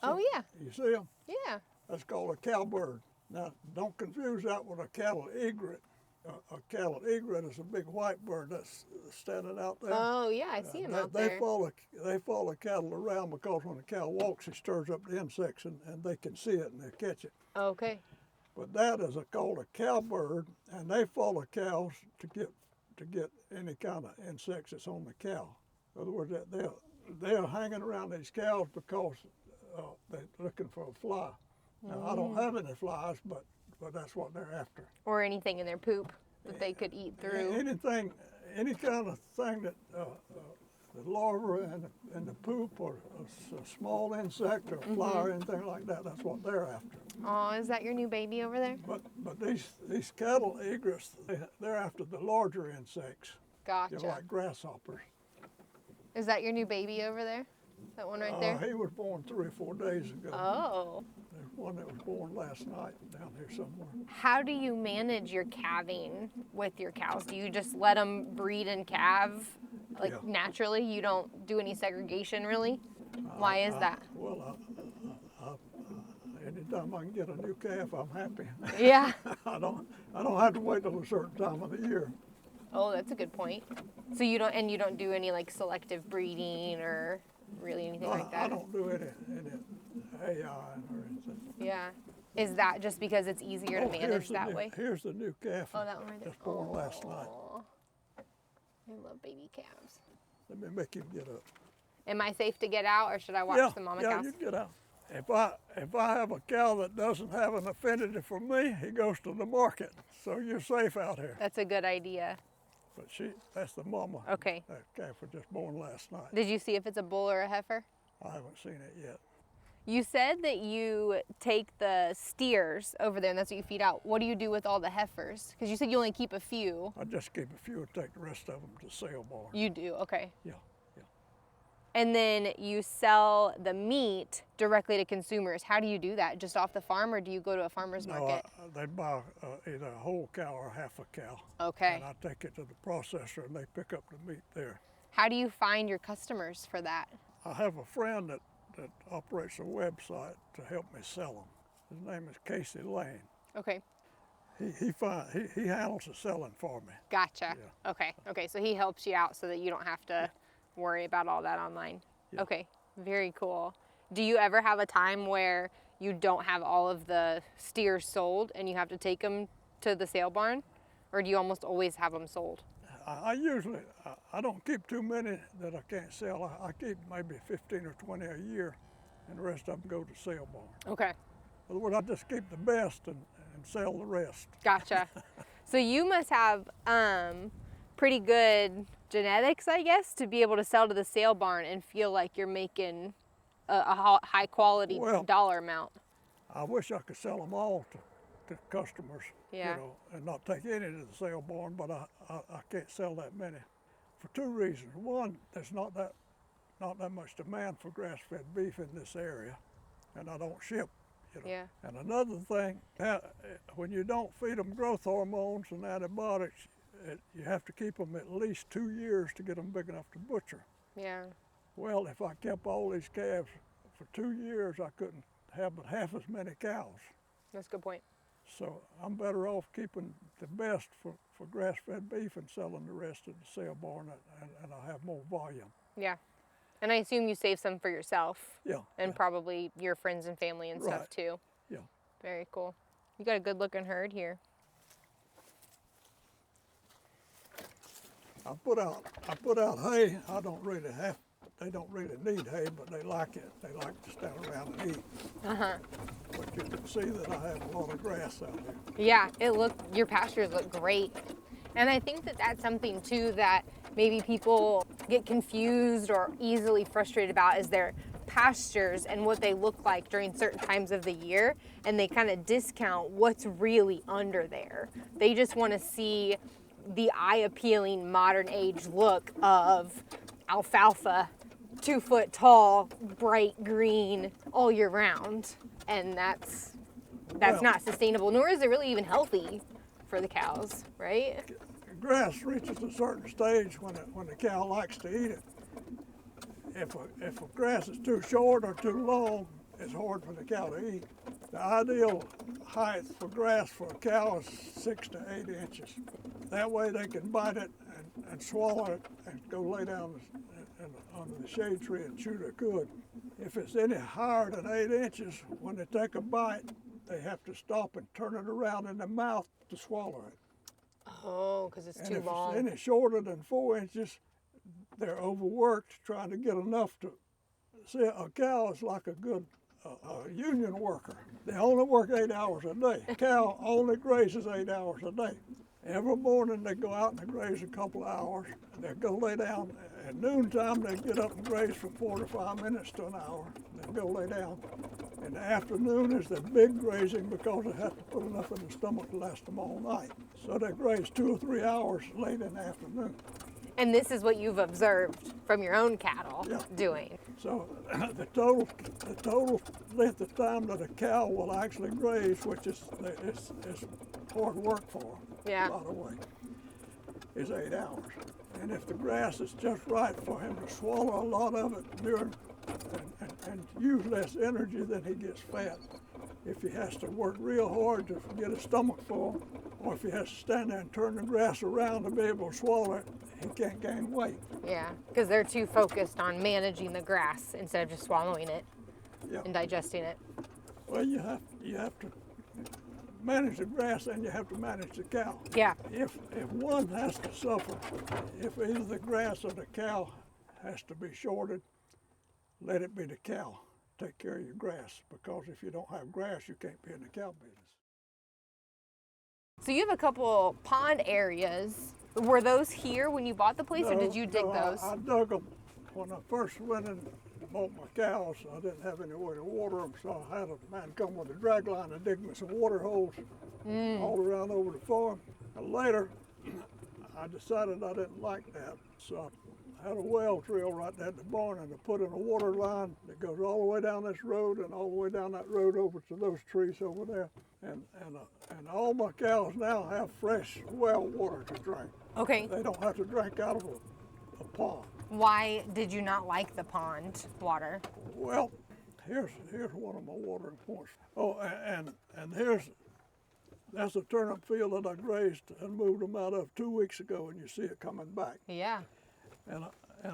Oh yeah, You see them? yeah. That's called a cowbird. Now, don't confuse that with a cattle egret. A cattle egret is a big white bird that's standing out there. Oh yeah, I see them out They there. follow cattle around because when a cow walks, it stirs up the insects, and they can see it and they catch it. Okay. But that is called a cowbird, and they follow cows to get any kind of insects that's on the cow. In other words, they're hanging around these cows because they're looking for a fly. Now, I don't have any flies, but that's what they're after. Or anything in their poop that they could eat through. Any kind of thing that the larva and the poop, or a small insect or fly or anything like that, that's what they're after. Oh, is that your new baby over there? But these cattle egrets, they're after the larger insects. Gotcha. They're like grasshoppers. Is that your new baby over there? That one right there? He was born 3 or 4 days ago. Oh. There's one that was born last night down here somewhere. How do you manage your calving with your cows? Do you just let them breed and calve Yeah. naturally? You don't do any segregation really? Why is that? Well, anytime I can get a new calf, I'm happy. Yeah. I don't have to wait till a certain time of the year. Oh, that's a good point. So you don't do any like selective breeding or really anything like that? I don't do any AI or anything. Yeah. Is that just because it's easier to manage that way? Here's the new calf. Oh, that one right there. Just born last night. Aw. I love baby calves. Let me make him get up. Am I safe to get out or should I watch the mama yeah, cows? you get out. If I have a cow that doesn't have an affinity for me, he goes to the market. So you're safe out here. That's a good idea. But that's the mama. Okay. That calf was just born last night. Did you see if it's a bull or a heifer? I haven't seen it yet. You said that you take the steers over there and that's what you feed out. What do you do with all the heifers? Because you said you only keep a few. I just keep a few and take the rest of them to sale barn. You do, okay. Yeah. And then you sell the meat directly to consumers. How do you do that? Just off the farm or do you go to a farmer's market? No, they buy either a whole cow or half a cow. Okay. And I take it to the processor and they pick up the meat there. How do you find your customers for that? I have a friend that operates a website to help me sell them. His name is Casey Lane. Okay. He handles the selling for me. Gotcha. Yeah. Okay, so he helps you out so that you don't have to worry about all that online. Yeah. Okay, very cool. Do you ever have a time where you don't have all of the steers sold and you have to take them to the sale barn? Or do you almost always have them sold? I usually don't keep too many that I can't sell. I keep maybe 15 or 20 a year, and the rest of them go to sale barn. Okay, In other words, I just keep the best and sell the rest. gotcha. So you must have pretty good genetics, I guess, to be able to sell to the sale barn and feel like you're making a high quality dollar amount. I wish I could sell them all to customers, Yeah. and not take any to the sale barn, but I can't sell that many for 2 reasons. One, there's not that much demand for grass-fed beef in this area, and I don't ship. Yeah. And another thing, when you don't feed them growth hormones and antibiotics, you have to keep them at least 2 years to get them big enough to butcher. Yeah. Well, if I kept all these calves for 2 years, I couldn't have but half as many cows. That's a good point. So I'm better off keeping the best for grass-fed beef and selling the rest at the sale barn, and I'll have more volume. Yeah. And I assume you save some for yourself. Yeah. And yeah. probably your friends and family and stuff Right. too. Yeah. Very cool. You got a good looking herd here. I put out hay. They don't really need hay, but they like it. They like to stand around and eat. Uh-huh. But you can see that I have a lot of grass out there. Yeah, your pastures look great. And I think that that's something too that maybe people get confused or easily frustrated about is their pastures and what they look like during certain times of the year, and they kind of discount what's really under there. They just want to see the eye-appealing modern age look of alfalfa, 2 foot tall, bright green all year round, and that's not sustainable, nor is it really even healthy for the cows, right? Grass reaches a certain stage when the cow likes to eat it. If a grass is too short or too long, it's hard for the cow to eat. The ideal height for grass for a cow is 6 to 8 inches. That way they can bite it and swallow it and go lay down under the shade tree and chew their cud. If it's any higher than 8 inches, when they take a bite, they have to stop and turn it around in their mouth to swallow it. Oh, because it's too long. If it's any shorter than 4 inches, they're overworked trying to get enough to. See, a cow is like a good union worker. They only work 8 hours a day. A cow only grazes 8 hours a day. Every morning they go out and they graze a couple of hours. They go lay down. At noontime they get up and graze for 45 minutes to an hour. They go lay down. In the afternoon is the big grazing because they have to put enough in the stomach to last them all night. So they graze 2 or 3 hours late in the afternoon. And this is what you've observed from your own cattle doing. So the total length of time that a cow will actually graze, which is hard work for them, Yeah. by the way, is 8 hours. And if the grass is just right for him to swallow a lot of it and use less energy, then he gets fat. If he has to work real hard to get his stomach full, or if he has to stand there and turn the grass around to be able to swallow it, he can't gain weight. Yeah, because they're too focused on managing the grass instead of just swallowing it and digesting it. Well, you have to manage the grass and you have to manage the cow. Yeah. If one has to suffer, if either the grass or the cow has to be shorted, let it be the cow. Take care of your grass, because if you don't have grass, you can't be in the cow business. So you have a couple pond areas. Were those here when you bought the place, or did you dig those? I dug them when I first went and bought my cows. I didn't have any way to water them, so I had a man come with a drag line and dig me some water holes all around over the farm. And later, I decided I didn't like that, so I had a well drill right there at the barn, and I put in a water line that goes all the way down this road and all the way down that road over to those trees over there. And all my cows now have fresh well water to drink. Okay. They don't have to drink out of a pond. Why did you not like the pond water? Well, here's one of my watering points. Oh, and that's a turnip field that I grazed and moved them out of 2 weeks ago, and you see it coming back. Yeah. And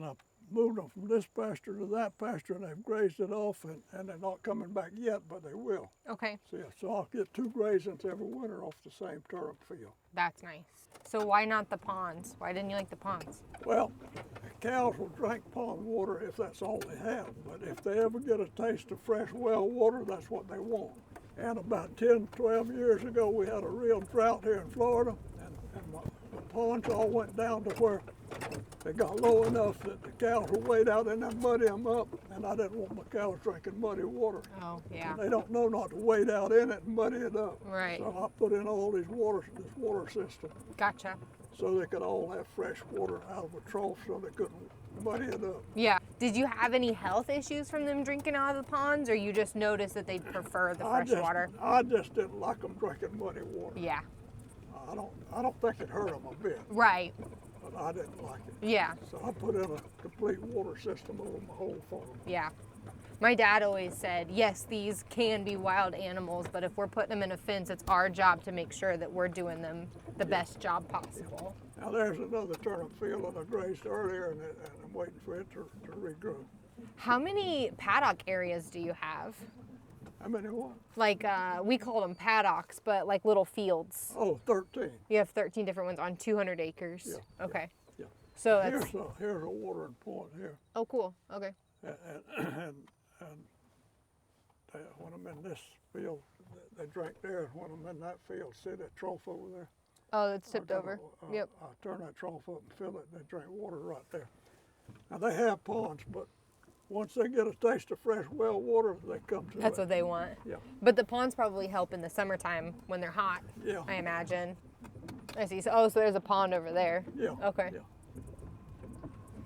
I moved them from this pasture to that pasture, and they've grazed it off, and they're not coming back yet, but they will. Okay. So I'll get 2 grazings every winter off the same turnip field. That's nice. So why not the ponds? Why didn't you like the ponds? Well, cows will drink pond water if that's all they have, but if they ever get a taste of fresh well water, that's what they want. And about 10, 12 years ago, we had a real drought here in Florida, and the ponds all went down to where they got low enough that the cows would wade out in there and muddy them up, and I didn't want my cows drinking muddy water. Oh, yeah. And they don't know not to wade out in it and muddy it up. Right. So I put in all this water system, Gotcha. so they could all have fresh water out of a trough so they couldn't muddy it up. Yeah. Did you have any health issues from them drinking out of the ponds, or you just noticed that they prefer the fresh water? I just didn't like them drinking muddy water. Yeah. I don't think it hurt them a bit, Right. but I didn't like it. Yeah. So I put in a complete water system over my whole farm. Yeah. My dad always said, yes, these can be wild animals, but if we're putting them in a fence, it's our job to make sure that we're doing them the best job possible. Now there's another turnip field that I grazed earlier, and I'm waiting for it to regrow. How many paddock areas do you have? How many what? Like, we call them paddocks, but like little fields. Oh, 13. You have 13 different ones on 200 acres? Yeah. Okay. Yeah. So that's... Here's a watering point here. Oh, cool. Okay. And when I'm in this field, they drink there. When I'm in that field, see that trough over there? Oh, it's tipped over. Yep. I turn that trough up and fill it, and they drink water right there. Now they have ponds, but once they get a taste of fresh well water, they come to That's it. what they want. Yeah. But the ponds probably help in the summertime when they're hot. Yeah. I imagine. I see. So there's a pond over there. Yeah. Okay. Yeah.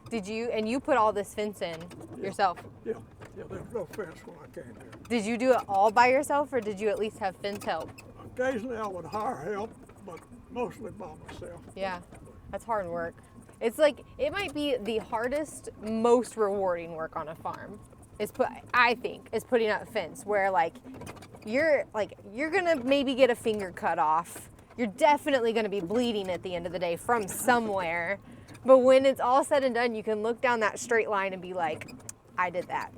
Did you put all this fence in yourself? Yeah. Yeah. There's no fence when I came here. Did you do it all by yourself, or did you at least have fence help? Occasionally I would hire help, but mostly by myself. Yeah, that's hard work. It might be the hardest, most rewarding work on a farm. I think is putting up a fence where you're gonna maybe get a finger cut off. You're definitely gonna be bleeding at the end of the day from somewhere. But when it's all said and done, you can look down that straight line and be like, I did that.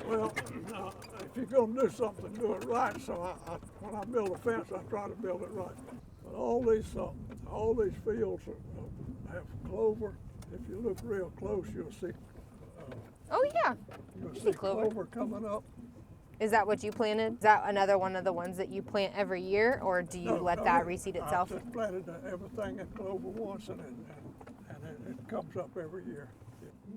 Well, if you're going to do something, do it right. So when I build a fence, I try to build it right. But all these fields have clover. If you look real close, you'll see. Oh yeah, You'll see see clover. clover coming up. Is that what you planted? Is that another one of the ones that you plant every year, or do you let that reseed itself? I just planted everything in clover once, and it comes up every year.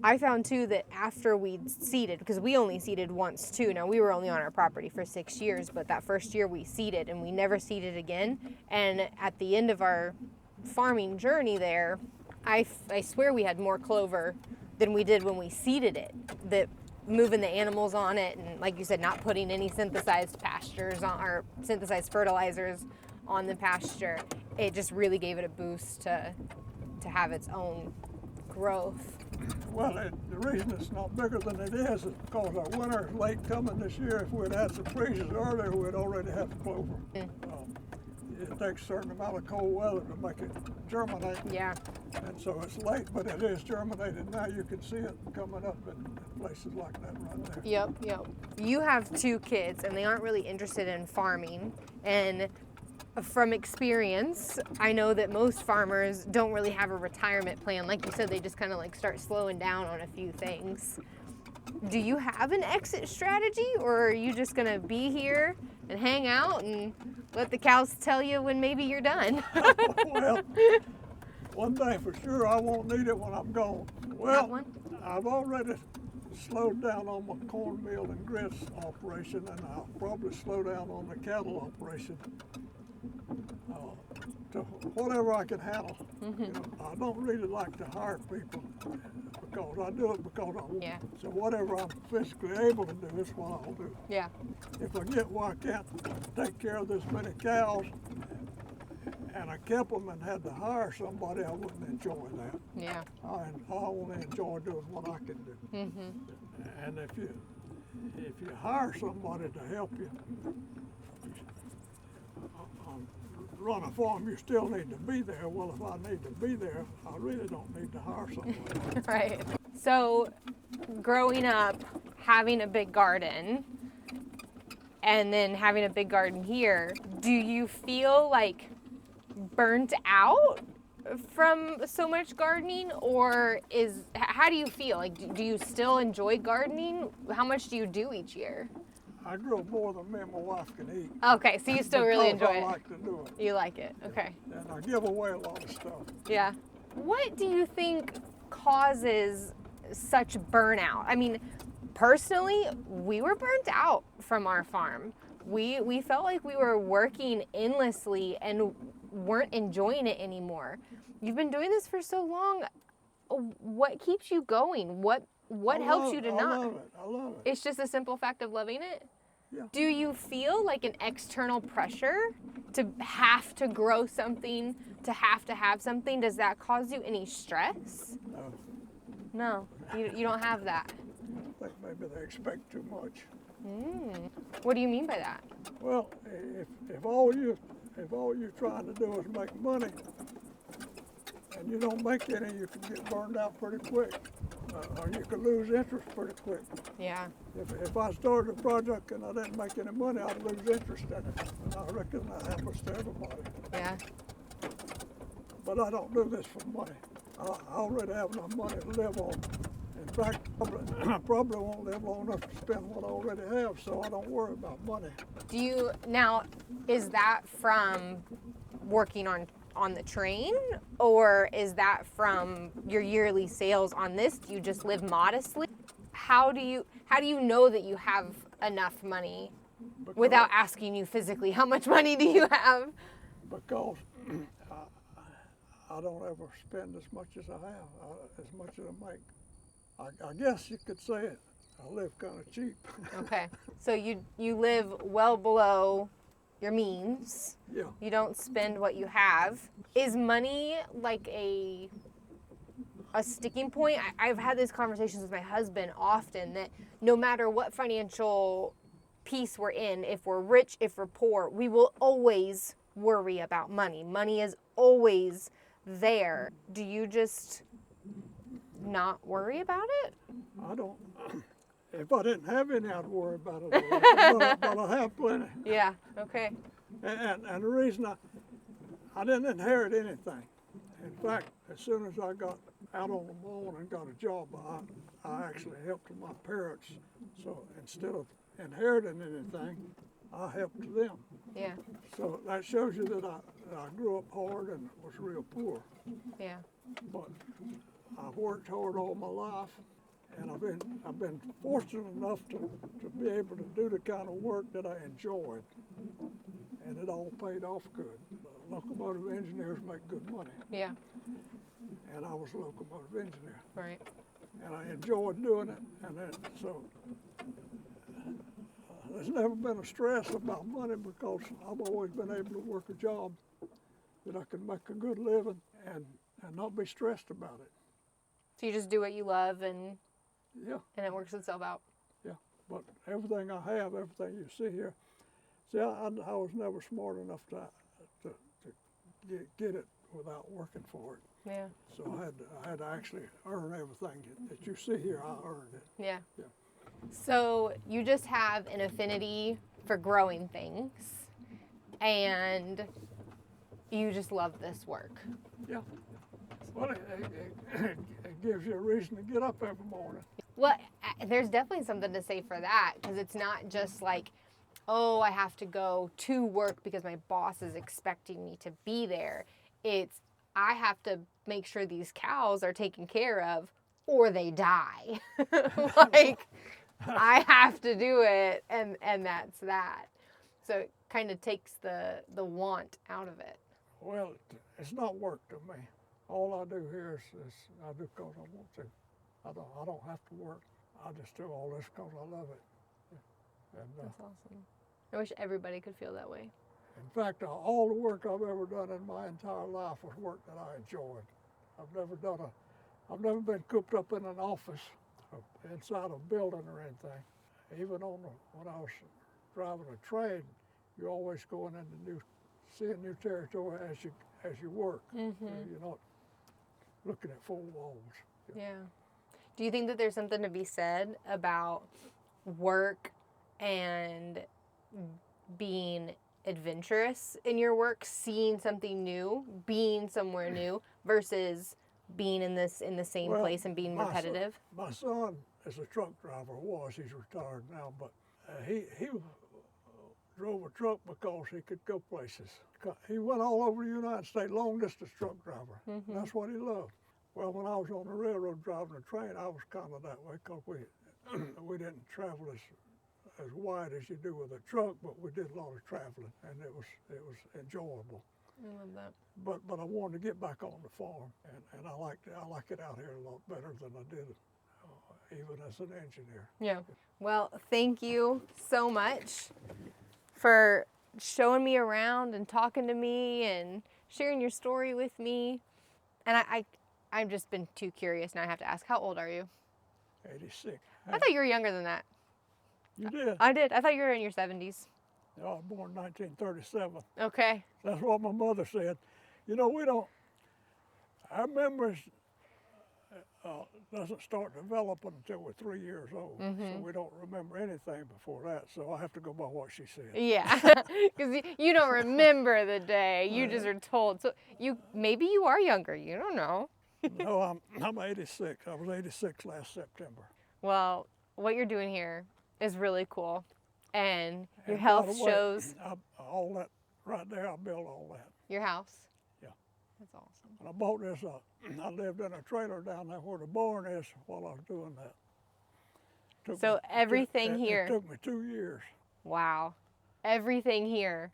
I found too that after we'd seeded, because we only seeded once too. Now we were only on our property for 6 years, but that first year we seeded and we never seeded again. And at the end of our farming journey there, I swear we had more clover than we did when we seeded it. That moving the animals on it, and like you said, not putting any synthesized pastures on, or synthesized fertilizers on the pasture, it just really gave it a boost to have its own growth. Well, the reason it's not bigger than it is because our winter is late coming this year. If we'd had some freezes earlier, we'd already have clover. It takes a certain amount of cold weather to make it germinate. Yeah. And so it's late, but it is germinated. Now you can see it coming up in places like that right there. Yep. You have 2 kids, and they aren't really interested in farming. And from experience, I know that most farmers don't really have a retirement plan. Like you said, they just kind of start slowing down on a few things. Do you have an exit strategy, or are you just gonna be here and hang out and let the cows tell you when maybe you're done? Well, one thing for sure, I won't need it when I'm gone. Well, I've already slowed down on my cornmeal and grits operation, and I'll probably slow down on the cattle operation. To whatever I can handle. Mm-hmm. You know, I don't really like to hire people because I do it because I want. Yeah. So whatever I'm physically able to do is what I'll do. Yeah. If I get where I can't take care of this many cows, and I kept them and had to hire somebody, I wouldn't enjoy that. Yeah. I only enjoy doing what I can do. Mm-hmm. And if you hire somebody to help you run a farm, you still need to be there. Well, if I need to be there, I really don't need to hire somebody. Right. So, growing up, having a big garden, and then having a big garden here, do you feel burnt out from so much gardening, or how do you feel? Do you still enjoy gardening? How much do you do each year? I grow more than me and my wife can eat. Okay, so you still really enjoy it. I like to do it. You like it, okay. And I give away a lot of stuff. Yeah. What do you think causes such burnout? I mean, personally, we were burnt out from our farm. We felt like we were working endlessly and weren't enjoying it anymore. You've been doing this for so long. What keeps you going? What helps you to not? I love it. It's just a simple fact of loving it? Yeah. Do you feel like an external pressure to have to grow something, to have something? Does that cause you any stress? No, No, you don't have that. I think maybe they expect too much. What do you mean by that? Well, if all you're trying to do is make money, and you don't make any, you can get burned out pretty quick, or you could lose interest pretty quick. Yeah. If I started a project and I didn't make any money, I'd lose interest in it. And I reckon that happens to everybody. Yeah. But I don't do this for money. I already have enough money to live on. In fact, I probably won't live long enough to spend what I already have, so I don't worry about money. Is that from working on the train, or is that from your yearly sales on this? Do you just live modestly? How do you know that you have enough money without asking you physically how much money do you have? Because I don't ever spend as much as I have, as much as I make. I guess you could say it. I live kind of cheap. Okay, so you live well below your means. Yeah. You don't spend what you have. Is money like a sticking point? I've had these conversations with my husband often, that no matter what financial piece we're in, if we're rich, if we're poor, we will always worry about money. Money is always there. Do you just not worry about it? I don't. If I didn't have any, I'd worry about it a lot. But I have plenty. Yeah, okay. And the reason I didn't inherit anything. In fact, as soon as I got out on the lawn and got a job, I actually helped my parents. So instead of inheriting anything, I helped them. Yeah, So that shows you that I grew up hard and was real poor. yeah, But I've worked hard all my life, and I've been fortunate enough to be able to do the kind of work that I enjoyed, and it all paid off good. Locomotive engineers make good money, yeah, and I was a locomotive engineer, right. and I enjoyed doing it, and so there's never been a stress about money because I've always been able to work a job that I can make a good living and not be stressed about it. So you just do what you love, and Yeah. it works itself out. Yeah, but everything I have, everything you see here, I was never smart enough to get it without working for it. Yeah, So I had to actually earn everything that you see here. I earned it. yeah. Yeah. So you just have an affinity for growing things, and you just love this work. Yeah. Well, it gives you a reason to get up every morning. Well, there's definitely something to say for that, because it's not just like, oh, I have to go to work because my boss is expecting me to be there. It's, I have to make sure these cows are taken care of or they die. Like, I have to do it, and that's that. So it kind of takes the want out of it. Well, it's not work to me. All I do here is I do because I want to. I don't have to work. I just do all this because I love it. And, That's awesome. I wish everybody could feel that way. in fact, all the work I've ever done in my entire life was work that I enjoyed. I've never been cooped up in an office inside a building or anything. Even when I was driving a train, you're always going into seeing new territory as you work. Mm-hmm. You're not looking at four walls. Yeah. Do you think that there's something to be said about work and being adventurous in your work, seeing something new, being somewhere new, versus being in the same place and being repetitive? My son is a truck driver. He's retired now, but he drove a truck because he could go places. He went all over the United States, long distance truck driver. Mm-hmm. That's what he loved. Well, when I was on the railroad driving a train, I was kind of that way because we didn't travel as wide as you do with a truck, but we did a lot of traveling, and it was enjoyable. I love that. But I wanted to get back on the farm, and I like it out here a lot better than I did even as an engineer. Yeah. Well, thank you so much for showing me around and talking to me and sharing your story with me. And I've just been too curious now. I have to ask, how old are you? 86. I thought you were younger than that. You did? I did. I thought you were in your 70s. I was born 1937. Okay. That's what my mother said. You know, we don't, our memories doesn't start developing until we're 3 years old. So we don't remember anything before that. So I have to go by what she said. Yeah, because you don't remember the day. You just are told. So maybe you are younger. You don't know. No, I'm 86. I was 86 last September. Well, what you're doing here is really cool, and your And by health the way, shows. all that right there, I built all that. Your house. Yeah. That's awesome. And I bought this, I lived in a trailer down there where the barn is while I was doing that. So everything here. It took me 2 years. Wow. Everything here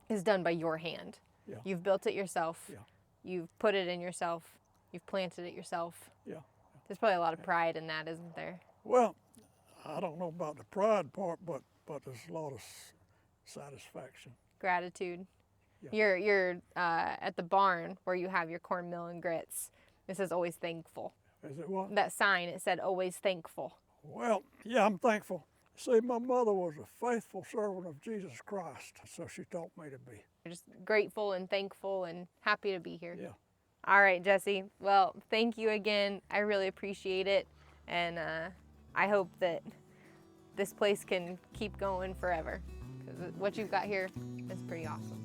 is done by your hand. Yeah. You've built it yourself. Yeah. You've put it in yourself. You've planted it yourself. Yeah. There's probably a lot of pride in that, isn't there? Well, I don't know about the pride part, but there's a lot of satisfaction. Gratitude. Yeah. You're at the barn where you have your cornmeal and grits. It says always thankful. Is it what? That sign, it said always thankful. Well, yeah, I'm thankful. See, my mother was a faithful servant of Jesus Christ, so she taught me to be. You're just grateful and thankful and happy to be here. Yeah. All right, Jesse. Well, thank you again. I really appreciate it. And I hope that this place can keep going forever. Because what you've got here is pretty awesome.